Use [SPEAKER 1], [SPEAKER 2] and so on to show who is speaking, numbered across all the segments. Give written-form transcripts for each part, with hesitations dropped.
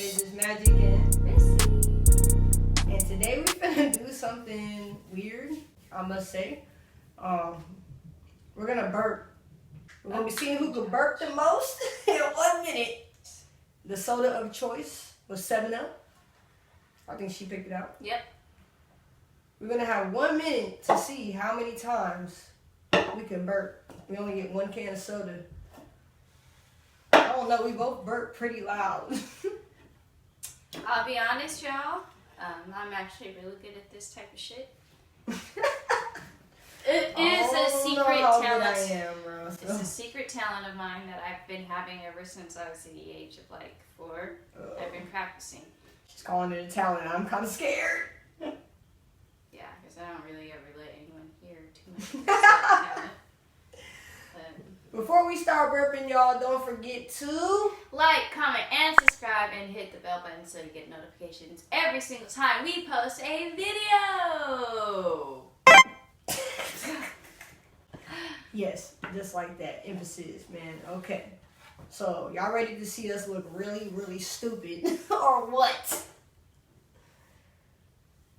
[SPEAKER 1] Just Magic and
[SPEAKER 2] Missy.
[SPEAKER 1] And today we finna do something weird, I must say. We're gonna burp. We're gonna be seeing who can burp the most in 1 minute. The soda of choice was 7-Up. I think she picked it out.
[SPEAKER 2] Yep.
[SPEAKER 1] We're gonna have 1 minute to see how many times we can burp. We only get 1 can of soda. I don't know, we both burp pretty loud.
[SPEAKER 2] I'll be honest, y'all. I'm actually really good at this type of shit. It is a secret talent. It's a secret talent of mine that I've been having ever since I was the age of like 4. I've been practicing.
[SPEAKER 1] She's calling it a talent. I'm kind of scared.
[SPEAKER 2] Yeah, because I don't really ever let anyone hear too much of this talent.
[SPEAKER 1] Before we start burping, y'all, don't forget to
[SPEAKER 2] like, comment, and subscribe, and hit the bell button so you get notifications every single time we post a video.
[SPEAKER 1] Yes, just like that. Emphasis, man. Okay. So, y'all ready to see us look really, really stupid? Or what?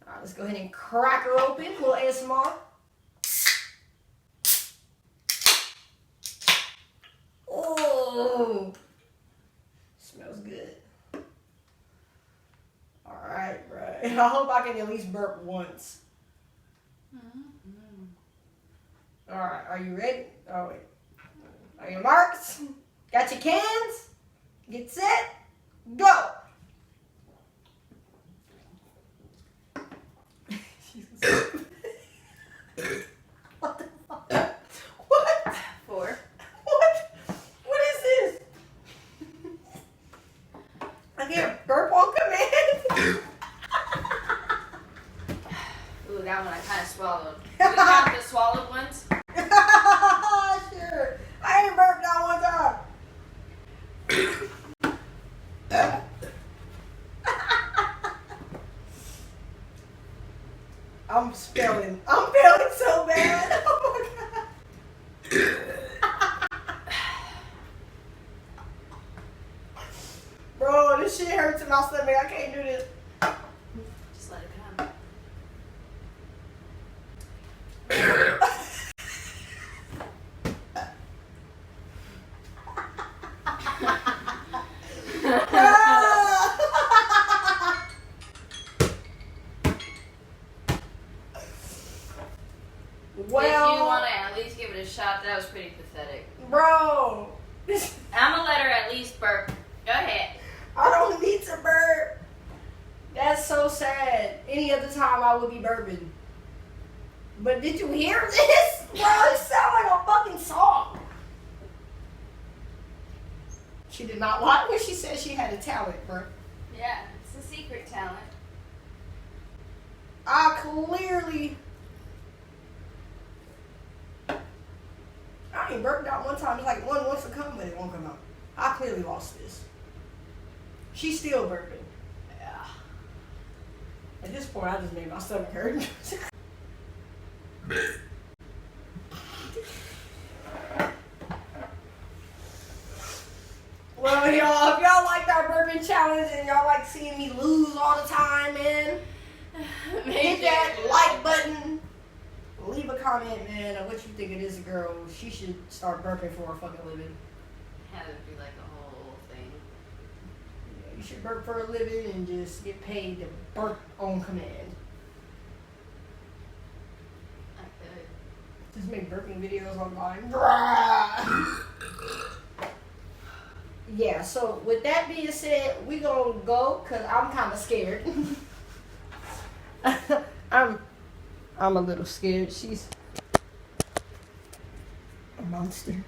[SPEAKER 1] Alright, let's go ahead and crack her open. A little ASMR. Oh, smells good. Alright, right. I hope I can at least burp once. Alright, are you ready? Oh, wait. Are you marked? Got your cans? Get set? Go! What the fuck? What?
[SPEAKER 2] 4.
[SPEAKER 1] What? What is this? I can't burp on command.
[SPEAKER 2] Ooh, that one I kind of swallowed. Do we count the swallowed ones?
[SPEAKER 1] Sure. I ain't burped that one time. I'm failing so bad. Oh my god. Bro, this shit hurts in my stomach. I can't do this.
[SPEAKER 2] Just let it come.
[SPEAKER 1] Well,
[SPEAKER 2] if you want to at least give it a shot, that was pretty pathetic.
[SPEAKER 1] Bro.
[SPEAKER 2] I'm going to let her at least burp. Go ahead.
[SPEAKER 1] I don't need to burp. That's so sad. Any other time I would be burping. But did you hear this? Bro, it sounds like a fucking song. She did not like when she said she had a talent, bro.
[SPEAKER 2] Yeah, it's a secret talent.
[SPEAKER 1] I clearly... I ain't burped out one time. It's like one wants to come, but it won't come out. I clearly lost this. She's still burping.
[SPEAKER 2] Yeah.
[SPEAKER 1] At this point, I just made my stomach hurt. Well, y'all, if y'all like our burping challenge and y'all like seeing me lose all the time, man, hit that like button. Leave a comment, man, on what you think of this girl. She should start burping for a fucking living.
[SPEAKER 2] Have it be like a whole thing.
[SPEAKER 1] Yeah, you should burp for a living and just get paid to burp on command.
[SPEAKER 2] I could.
[SPEAKER 1] Just make burping videos online. Yeah, so with that being said, we gonna go because I'm kind of scared. I'm a little scared. She's a monster.